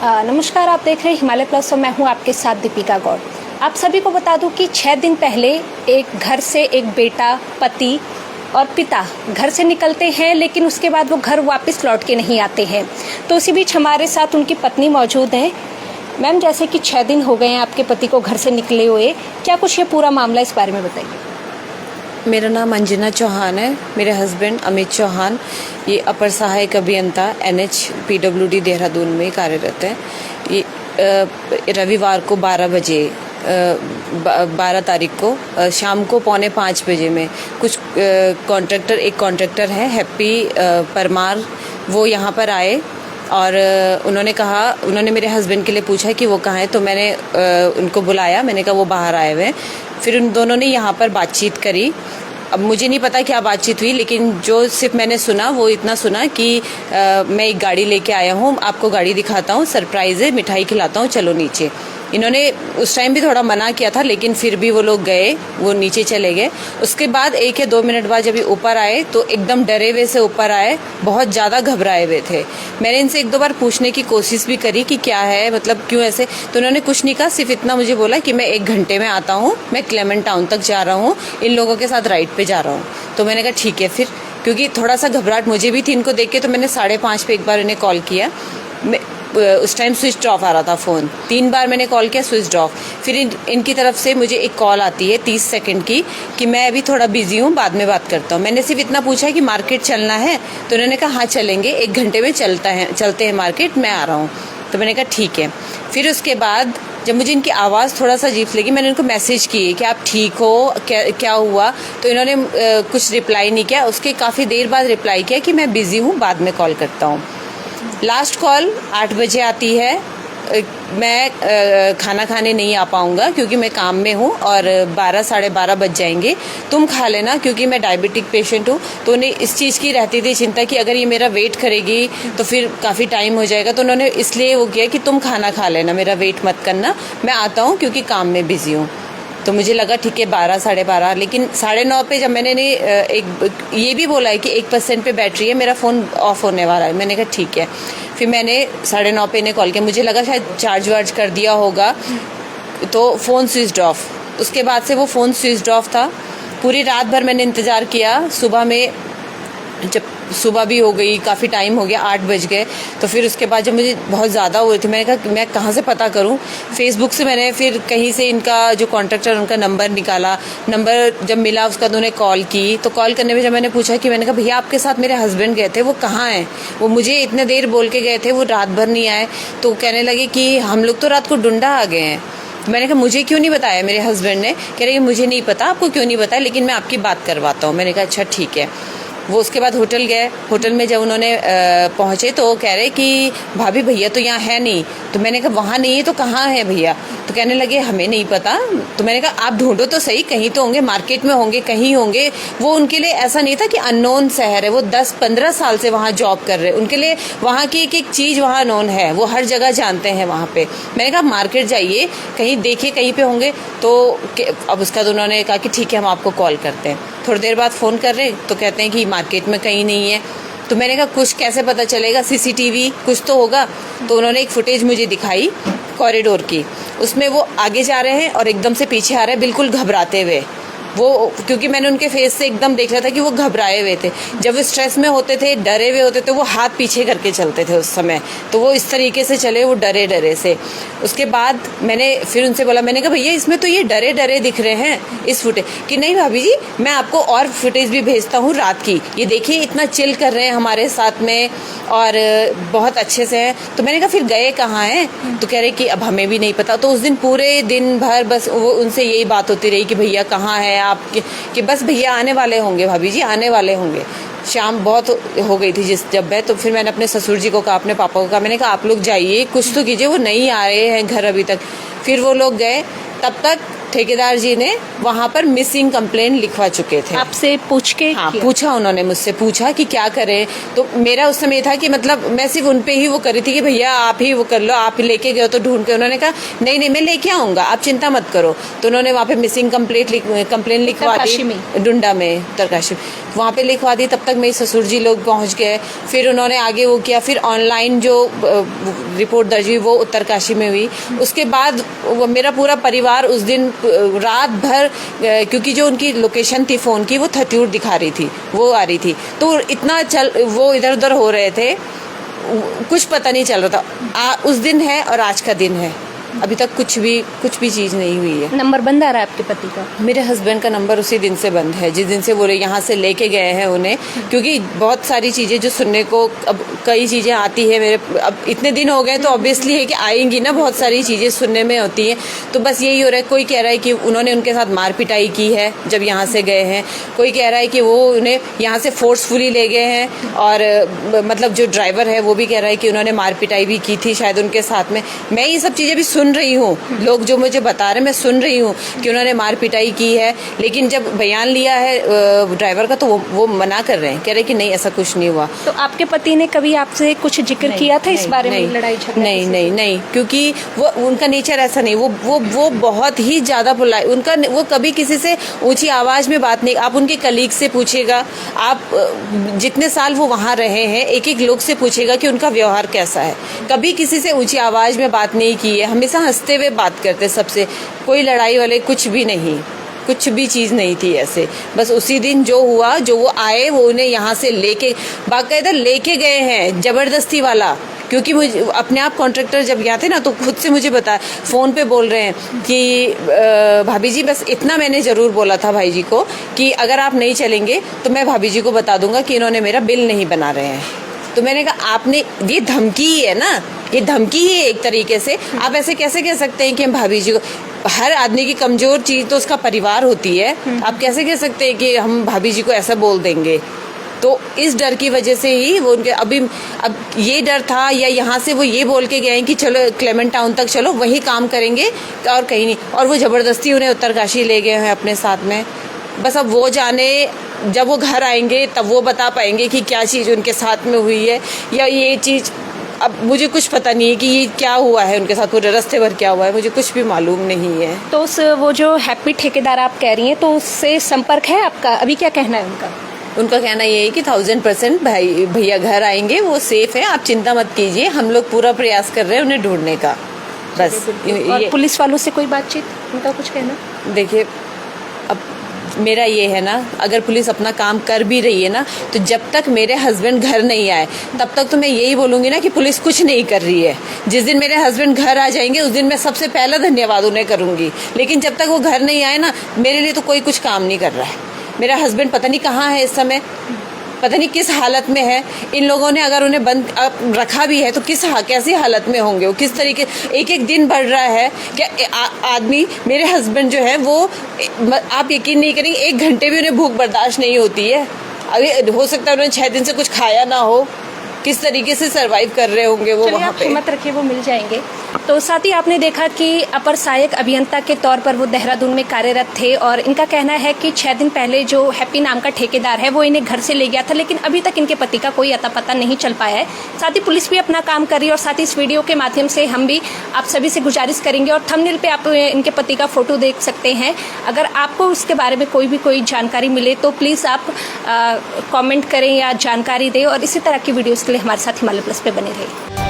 नमस्कार, आप देख रहे हैं हिमालय प्लस और मैं हूं आपके साथ दीपिका गौड़। आप सभी को बता दूं कि 6 दिन पहले एक घर से एक बेटा, पति और पिता घर से निकलते हैं, लेकिन उसके बाद वो घर वापस लौट के नहीं आते हैं। तो उसी बीच हमारे साथ उनकी पत्नी मौजूद हैं। मैम, जैसे कि 6 दिन हो गए हैं आपके पति को घर से निकले हुए, क्या कुछ ये पूरा मामला, इस बारे में बताइए। मेरा नाम अंजना चौहान है। मेरे हस्बैंड अमित चौहान ये अपर सहायक अभियंता NH PWD देहरादून में कार्यरत है। ये रविवार को 12 बजे 12 तारीख को शाम को 4:45 बजे में कुछ एक कॉन्ट्रैक्टर है हैप्पी परमार, वो यहाँ पर आए और उन्होंने मेरे हस्बैंड के लिए पूछा कि वो कहाँ है। तो मैंने उनको बुलाया, मैंने कहा वो बाहर आए हुए हैं। फिर उन दोनों ने यहाँ पर बातचीत करी। अब मुझे नहीं पता क्या बातचीत हुई, लेकिन जो सिर्फ मैंने सुना वो इतना सुना कि मैं एक गाड़ी लेके आया हूँ, आपको गाड़ी दिखाता हूँ, सरप्राइज़ है, मिठाई खिलाता हूँ, चलो नीचे। इन्होंने उस टाइम भी थोड़ा मना किया था, लेकिन फिर भी वो लोग गए, वो नीचे चले गए। उसके बाद 1 या 2 मिनट बाद जब ये ऊपर आए तो एकदम डरे हुए से ऊपर आए, बहुत ज़्यादा घबराए हुए थे। मैंने इनसे 1-2 बार पूछने की कोशिश भी करी कि क्या है, मतलब क्यों ऐसे। तो उन्होंने कुछ नहीं कहा, सिर्फ इतना मुझे बोला कि मैं 1 घंटे में आता हूँ, मैं क्लेमेंट टाउन तक जा रहा हूँ, इन लोगों के साथ राइड पे जा रहा हूँ। तो मैंने कहा ठीक है फिर, क्योंकि थोड़ा सा घबराहट मुझे भी थी इनको देख के। तो मैंने 5:30 पे एक बार इन्हें कॉल किया। उस टाइम स्विच ऑफ आ रहा था फ़ोन, 3 बार मैंने कॉल किया, स्विच ऑफ। फिर इनकी तरफ से मुझे एक कॉल आती है 30 सेकंड की कि मैं अभी थोड़ा बिजी हूँ, बाद में बात करता हूँ। मैंने सिर्फ इतना पूछा कि मार्केट चलना है, तो उन्होंने कहा हाँ चलेंगे, 1 घंटे में चलते हैं मार्केट, मैं आ रहा हूँ। तो मैंने कहा ठीक है। फिर उसके बाद जब मुझे इनकी आवाज़ थोड़ा सा अजीब लगी, मैंने इनको मैसेज किए कि आप ठीक हो, क्या हुआ। तो इन्होंने कुछ रिप्लाई नहीं किया। उसके काफ़ी देर बाद रिप्लाई किया कि मैं बिज़ी हूँ, बाद में कॉल करता हूँ। लास्ट कॉल 8 बजे आती है। मैं खाना खाने नहीं आ पाऊँगा क्योंकि मैं काम में हूँ और 12 साढ़े 12 बज जाएंगे, तुम खा लेना, क्योंकि मैं डायबिटिक पेशेंट हूँ। तो उन्हें इस चीज़ की रहती थी चिंता कि अगर ये मेरा वेट करेगी तो फिर काफ़ी टाइम हो जाएगा। तो उन्होंने इसलिए वो किया कि तुम खाना खा लेना, मेरा वेट मत करना, मैं आता हूँ क्योंकि काम में बिज़ी हूँ। तो मुझे लगा ठीक है 12 साढ़े 12, लेकिन 9:30 पे जब मैंने ये भी बोला है कि 1% पे बैटरी है, मेरा फ़ोन ऑफ होने वाला है। मैंने कहा ठीक है। फिर मैंने 9:30 पे इन्हें कॉल किया, मुझे लगा शायद चार्ज वार्ज कर दिया होगा, तो फ़ोन स्विच ऑफ। उसके बाद से वो फ़ोन स्विच ऑफ था। पूरी रात भर मैंने इंतज़ार किया। जब सुबह भी हो गई, काफ़ी टाइम हो गया, 8 बज गए। तो फिर उसके बाद जब मुझे बहुत ज़्यादा हुई थी, मैंने कहा मैं कहाँ से पता करूँ। फेसबुक से मैंने फिर कहीं से इनका जो कॉन्ट्रैक्टर उनका नंबर निकाला। नंबर जब मिला उसका तो उन्हें कॉल की। तो कॉल करने में जब मैंने पूछा कि मैंने कहा भैया आपके साथ मेरे हस्बैंड गए थे, वो कहाँ हैं, वो मुझे इतने देर बोल के गए थे, वो रात भर नहीं आए। तो कहने लगे कि हम लोग तो रात को डुंडा आ गए हैं। मैंने कहा मुझे क्यों नहीं बताया मेरे हस्बैंड ने। कह रहे मुझे नहीं पता आपको क्यों नहीं बताया, लेकिन मैं आपकी बात करवाता हूँ। मैंने कहा अच्छा ठीक है। वो उसके बाद होटल गए। होटल में जब उन्होंने पहुँचे तो वो कह रहे कि भाभी भैया तो यहाँ है नहीं। तो मैंने कहा वहाँ नहीं है तो कहाँ है भैया। तो कहने लगे हमें नहीं पता। तो मैंने कहा आप ढूंढो तो सही, कहीं तो होंगे, मार्केट में होंगे, कहीं होंगे। वो उनके लिए ऐसा नहीं था कि अननोन शहर है, वो 10-15 साल से वहाँ जॉब कर रहे हैं, उनके लिए वहाँ की एक चीज़ वहाँ नोन है, वो हर जगह जानते हैं वहाँ पे। मैंने कहा मार्केट जाइए, कहीं देखिए कहीं पे होंगे। तो अब उसका तो उन्होंने कहा कि ठीक है हम आपको कॉल करते हैं। थोड़ी देर बाद फ़ोन कर रहे तो कहते हैं कि मार्केट में कहीं नहीं है। तो मैंने कहा कुछ कैसे पता चलेगा, CCTV कुछ तो होगा। तो उन्होंने एक फुटेज मुझे दिखाई कॉरिडोर की, उसमें वो आगे जा रहे हैं और एकदम से पीछे आ रहे हैं, बिल्कुल घबराते हुए। वो क्योंकि मैंने उनके फेस से एकदम देख लिया था कि वो घबराए हुए थे। जब वो स्ट्रेस में होते थे, डरे हुए होते थे, वो हाथ पीछे करके चलते थे उस समय। तो वो इस तरीके से चले, वो डरे डरे से। उसके बाद मैंने फिर उनसे बोला, मैंने कहा भैया इसमें तो ये डरे डरे दिख रहे हैं इस फुटेज कि नहीं भाभी जी, मैं आपको और फुटेज भी भेजता हूँ रात की, ये देखिए इतना चिल कर रहे हैं हमारे साथ में और बहुत अच्छे से हैं। तो मैंने कहा फिर गए कहाँ हैं। तो कह रहे कि अब हमें भी नहीं पता। तो उस दिन पूरे दिन भर बस वो उनसे यही बात होती रही कि भैया कहाँ है आप, कि बस भैया आने वाले होंगे, भाभी जी आने वाले होंगे। शाम बहुत हो गई थी जब मैं, तो फिर मैंने अपने ससुर जी को कहा, अपने पापा को कहा, मैंने कहा आप लोग जाइए कुछ तो कीजिए, वो नहीं आ रहे हैं घर अभी तक। फिर वो लोग गए। तब तक ठेकेदार जी ने वहाँ पर मिसिंग कंप्लेंट लिखवा चुके थे। आपसे पूछ के हाँ, किया? पूछा, उन्होंने मुझसे पूछा कि क्या करें। तो मेरा उस समय था कि मतलब मैं सिर्फ उन पे ही वो करी थी कि भैया आप ही वो कर लो, आप लेके गए हो तो ढूंढ के। उन्होंने कहा नहीं मैं लेके आऊंगा, आप चिंता मत करो। तो उन्होंने वहाँ पे मिसिंग कंप्लेंट लिखवा दी, डुंडा में, उत्तरकाशी वहाँ पे लिखवा दी। तब तक मेरे ससुर जी लोग पहुँच गए। फिर उन्होंने आगे वो किया, फिर ऑनलाइन जो रिपोर्ट दर्ज हुई वो उत्तरकाशी में हुई। उसके बाद मेरा पूरा परिवार उस दिन रात भर, क्योंकि जो उनकी लोकेशन थी फ़ोन की वो 38 दिखा रही थी, वो आ रही थी, तो इतना वो इधर उधर हो रहे थे, कुछ पता नहीं चल रहा था। उस दिन है और आज का दिन है, अभी तक कुछ भी चीज़ नहीं हुई है। नंबर बंद आ रहा है आपके पति का? मेरे हस्बैंड का नंबर उसी दिन से बंद है जिस दिन से वो यहाँ से लेके गए हैं उन्हें, क्योंकि बहुत सारी चीज़ें जो सुनने को, अब कई चीज़ें आती है मेरे, अब इतने दिन हो गए तो ऑब्वियसली है कि आएंगी ना, बहुत सारी चीज़ें सुनने में होती हैं। तो बस यही हो रहा है, कोई कह रहा है कि उन्होंने उनके साथ मार पिटाई की है जब यहाँ से गए हैं, कोई कह रहा है कि वो उन्हें यहाँ से फोर्सफुली ले गए हैं, और मतलब जो ड्राइवर है वो भी कह रहा है कि उन्होंने मार पिटाई भी की थी शायद उनके साथ में। मैं ये सब चीज़ें भी सुन रही हूँ, लोग जो मुझे बता रहे हैं मैं सुन रही हूँ कि उन्होंने मार पिटाई की है, लेकिन जब बयान लिया है ड्राइवर का तो वो मना कर रहे हैं, कह रहे हैं कि नहीं ऐसा कुछ नहीं हुआ। तो आपके पति ने कभी आपसे कुछ जिक्र किया था इस बारे में, लड़ाई झगड़ा? नहीं, क्योंकि वो उनका नेचर ऐसा नहीं, वो बहुत ही ज़्यादा पोलाइट, उनका वो कभी किसी से ऊंची आवाज़ में बात नहीं। आप उनके कलीग से पूछेगा, आप जितने साल वो वहाँ रहे हैं एक एक लोग से पूछेगा कि उनका व्यवहार कैसा है, कभी किसी से ऊंची आवाज़ में बात नहीं की है, हमेशा हंसते हुए बात करते सबसे, कोई लड़ाई वाले कुछ भी नहीं, कुछ भी चीज़ नहीं थी ऐसे। बस उसी दिन जो हुआ, जो वो आए वो उन्हें यहाँ से लेके बाकायदा लेके गए हैं, ज़बरदस्ती वाला। क्योंकि मुझे अपने आप कॉन्ट्रैक्टर जब गया थे ना तो खुद से मुझे बता फ़ोन पे बोल रहे हैं कि भाभी जी, बस इतना मैंने ज़रूर बोला था भाई जी को कि अगर आप नहीं चलेंगे तो मैं भाभी जी को बता दूंगा कि इन्होंने मेरा बिल नहीं बना रहे हैं। तो मैंने कहा आपने, ये धमकी ही है ना, ये धमकी ही है एक तरीके से। आप ऐसे कैसे कह सकते हैं कि हम भाभी जी को, हर आदमी की कमज़ोर चीज़ तो उसका परिवार होती है, आप कैसे कह सकते हैं कि हम भाभी जी को ऐसा बोल देंगे। तो इस डर की वजह से ही वो उनके अब ये डर था, या यहाँ से वो ये बोल के गए हैं कि चलो क्लेमेंट टाउन तक चलो, वहीं काम करेंगे और कहीं नहीं, और वो ज़बरदस्ती उन्हें उत्तरकाशी ले गए हैं अपने साथ में। बस अब वो जाने, जब वो घर आएंगे तब वो बता पाएंगे कि क्या चीज़ उनके साथ में हुई है, या ये चीज़, अब मुझे कुछ पता नहीं है कि ये क्या हुआ है उनके साथ, पूरे रास्ते भर क्या हुआ है, मुझे कुछ भी मालूम नहीं है। तो वो जो हैप्पी ठेकेदार आप कह रही हैं, तो उससे संपर्क है आपका? अभी क्या कहना है उनका? उनका कहना ये है कि 1000% भैया घर आएंगे, वो सेफ है, आप चिंता मत कीजिए, हम लोग पूरा प्रयास कर रहे हैं उन्हें ढूंढने का। बस और पुलिस वालों से कोई बातचीत, उनका कुछ कहना? देखिए, अब मेरा ये है ना, अगर पुलिस अपना काम कर भी रही है ना, तो जब तक मेरे हस्बैंड घर नहीं आए तब तक तो मैं यही बोलूँगी ना कि पुलिस कुछ नहीं कर रही है। जिस दिन मेरे हस्बैंड घर आ जाएंगे उस दिन मैं सबसे पहला धन्यवाद उन्हें करूँगी, लेकिन जब तक वो घर नहीं आए ना, मेरे लिए तो कोई कुछ काम नहीं कर रहा है। मेरा हस्बैंड पता नहीं कहाँ है इस समय, पता नहीं किस हालत में है। इन लोगों ने अगर उन्हें बंद रखा भी है तो कैसी हालत में होंगे, वो किस तरीके, एक एक दिन बढ़ रहा है क्या आदमी। मेरे हस्बैंड जो है वो, आप यकीन नहीं करेंगे, 1 घंटे भी उन्हें भूख बर्दाश्त नहीं होती है। अभी हो सकता है उन्होंने 6 दिन से कुछ खाया ना हो, किस तरीके से सरवाइव कर रहे होंगे वो वहाँ पे। हिम्मत रखिए, वो मिल जाएंगे। तो साथ ही आपने देखा कि अपर सहायक अभियंता के तौर पर वो देहरादून में कार्यरत थे, और इनका कहना है कि 6 दिन पहले जो हैप्पी नाम का ठेकेदार है वो इन्हें घर से ले गया था, लेकिन अभी तक इनके पति का कोई अता पता नहीं चल पाया है। साथ ही पुलिस भी अपना काम कर रही है, और साथ ही इस वीडियो के माध्यम से हम भी आप सभी से गुजारिश करेंगे, और थंबनेल पे आप इनके पति का फोटो देख सकते हैं। अगर आपको इसके बारे में कोई जानकारी मिले तो प्लीज़ आप कमेंट करें या जानकारी दें, और इसी तरह की वीडियोज़ के लिए हमारे साथ हिमालय प्लस पे बने रहिए।